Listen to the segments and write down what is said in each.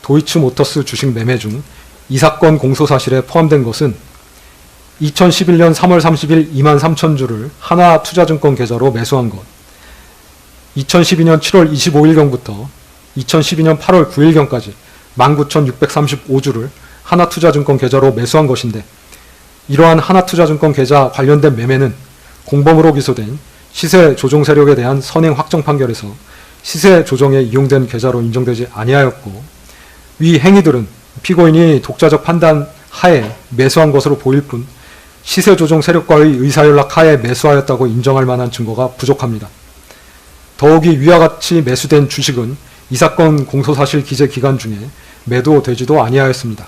도이치모터스 주식 매매 중 이 사건 공소사실에 포함된 것은 2011년 3월 30일 23,000주를 하나투자증권 계좌로 매수한 것, 2012년 7월 25일경부터 2012년 8월 9일경까지 19,635주를 하나투자증권 계좌로 매수한 것인데, 이러한 하나투자증권 계좌 관련된 매매는 공범으로 기소된 시세 조종 세력에 대한 선행 확정 판결에서 시세 조정에 이용된 계좌로 인정되지 아니하였고, 위 행위들은 피고인이 독자적 판단 하에 매수한 것으로 보일 뿐 시세 조종 세력과의 의사연락 하에 매수하였다고 인정할 만한 증거가 부족합니다. 더욱이 위와 같이 매수된 주식은 이 사건 공소사실 기재 기간 중에 매도되지도 아니하였습니다.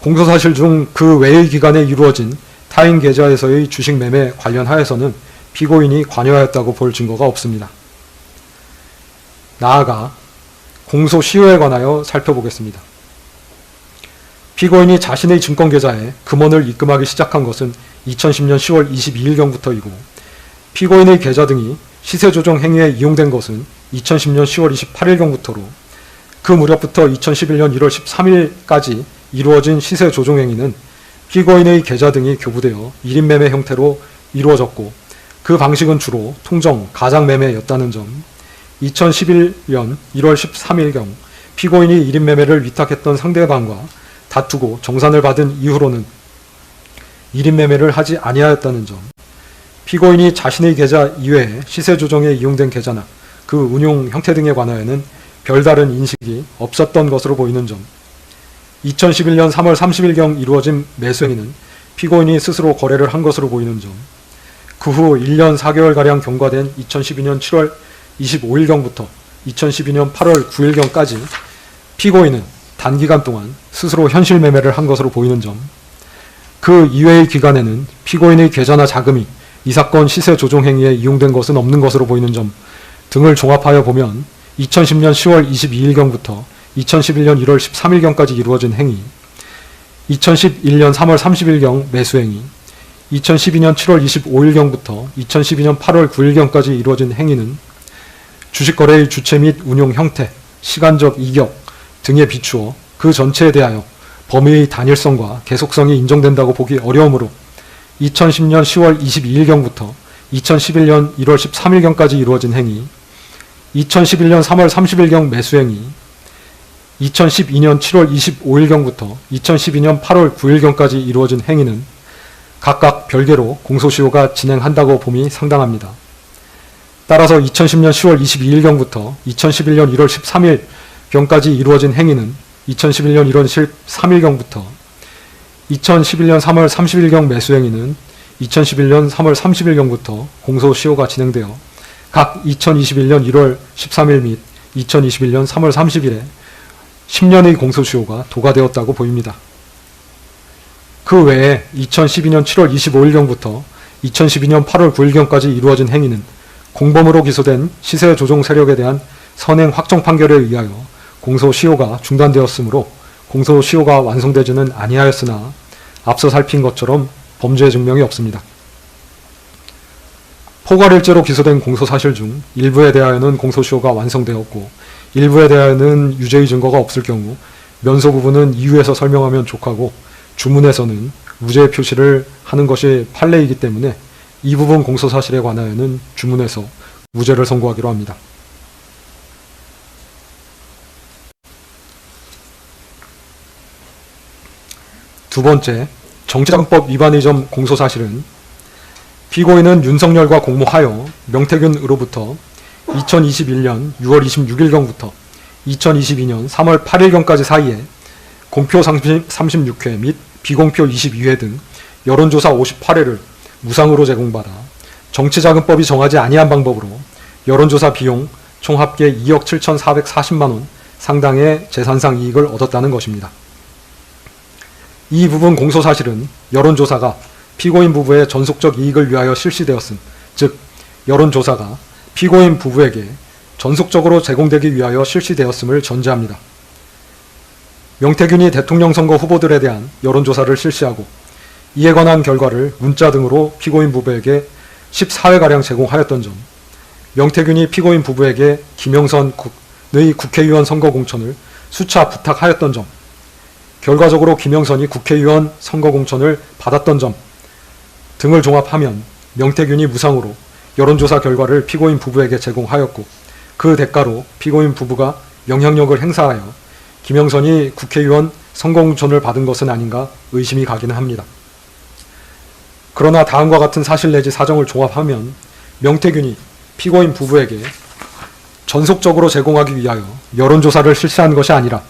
공소사실 중 그 외의 기간에 이루어진 타인 계좌에서의 주식 매매 관련하여서는 피고인이 관여하였다고 볼 증거가 없습니다. 나아가 공소시효에 관하여 살펴보겠습니다. 피고인이 자신의 증권계좌에 금원을 입금하기 시작한 것은 2010년 10월 22일경부터이고, 피고인의 계좌 등이 시세조정 행위에 이용된 것은 2010년 10월 28일경부터로 그 무렵부터 2011년 1월 13일까지 이루어진 시세조정 행위는 피고인의 계좌 등이 교부되어 1인 매매 형태로 이루어졌고, 그 방식은 주로 통정, 가장매매였다는 점, 2011년 1월 13일경 피고인이 1인 매매를 위탁했던 상대방과 다투고 정산을 받은 이후로는 1인 매매를 하지 아니하였다는 점, 피고인이 자신의 계좌 이외에 시세 조정에 이용된 계좌나 그 운용 형태 등에 관하여는 별다른 인식이 없었던 것으로 보이는 점, 2011년 3월 30일경 이루어진 매수행위는 피고인이 스스로 거래를 한 것으로 보이는 점, 그 후 1년 4개월가량 경과된 2012년 7월 25일경부터 2012년 8월 9일경까지 피고인은 단기간 동안 스스로 현실 매매를 한 것으로 보이는 점, 그 이외의 기간에는 피고인의 계좌나 자금이 이 사건 시세 조정 행위에 이용된 것은 없는 것으로 보이는 점 등을 종합하여 보면 2010년 10월 22일경부터 2011년 1월 13일경까지 이루어진 행위, 2011년 3월 30일경 매수행위, 2012년 7월 25일경부터 2012년 8월 9일경까지 이루어진 행위는 주식거래의 주체 및 운용 형태, 시간적 이격 등에 비추어 그 전체에 대하여 범위의 단일성과 계속성이 인정된다고 보기 어려우므로 2010년 10월 22일경부터 2011년 1월 13일경까지 이루어진 행위, 2011년 3월 30일경 매수행위, 2012년 7월 25일경부터 2012년 8월 9일경까지 이루어진 행위는 각각 별개로 공소시효가 진행한다고 봄이 상당합니다. 따라서 2010년 10월 22일경부터 2011년 1월 13일경까지 이루어진 행위는 2011년 1월 13일경부터 2011년 3월 30일경 매수행위는 2011년 3월 30일경부터 공소시효가 진행되어 각 2021년 1월 13일 및 2021년 3월 30일에 10년의 공소시효가 도과되었다고 보입니다. 그 외에 2012년 7월 25일경부터 2012년 8월 9일경까지 이루어진 행위는 공범으로 기소된 시세 조종 세력에 대한 선행 확정 판결에 의하여 공소시효가 중단되었으므로 공소시효가 완성되지는 아니하였으나 앞서 살핀 것처럼 범죄 증명이 없습니다. 포괄일죄로 기소된 공소사실 중 일부에 대하여는 공소시효가 완성되었고 일부에 대하여는 유죄의 증거가 없을 경우 면소 부분은 이유에서 설명하면 족하고 주문에서는 무죄 표시를 하는 것이 판례이기 때문에 이 부분 공소사실에 관하여는 주문에서 무죄를 선고하기로 합니다. 두 번째, 정치자금법 위반의 점 공소사실은 피고인은 윤석열과 공모하여 명태균으로부터 2021년 6월 26일경부터 2022년 3월 8일경까지 사이에 공표 36회 및 비공표 22회 등 여론조사 58회를 무상으로 제공받아 정치자금법이 정하지 아니한 방법으로 여론조사 비용 총 합계 2억 7,440만원 상당의 재산상 이익을 얻었다는 것입니다. 이 부분 공소사실은 여론조사가 피고인 부부의 전속적 이익을 위하여 실시되었음, 즉 여론조사가 피고인 부부에게 전속적으로 제공되기 위하여 실시되었음을 전제합니다. 명태균이 대통령 선거 후보들에 대한 여론조사를 실시하고 이에 관한 결과를 문자 등으로 피고인 부부에게 14회가량 제공하였던 점, 명태균이 피고인 부부에게 김영선의 국회의원 선거 공천을 수차 부탁하였던 점, 결과적으로 김영선이 국회의원 선거공천을 받았던 점 등을 종합하면 명태균이 무상으로 여론조사 결과를 피고인 부부에게 제공하였고 그 대가로 피고인 부부가 영향력을 행사하여 김영선이 국회의원 선거공천을 받은 것은 아닌가 의심이 가기는 합니다. 그러나 다음과 같은 사실 내지 사정을 종합하면 명태균이 피고인 부부에게 전속적으로 제공하기 위하여 여론조사를 실시한 것이 아니라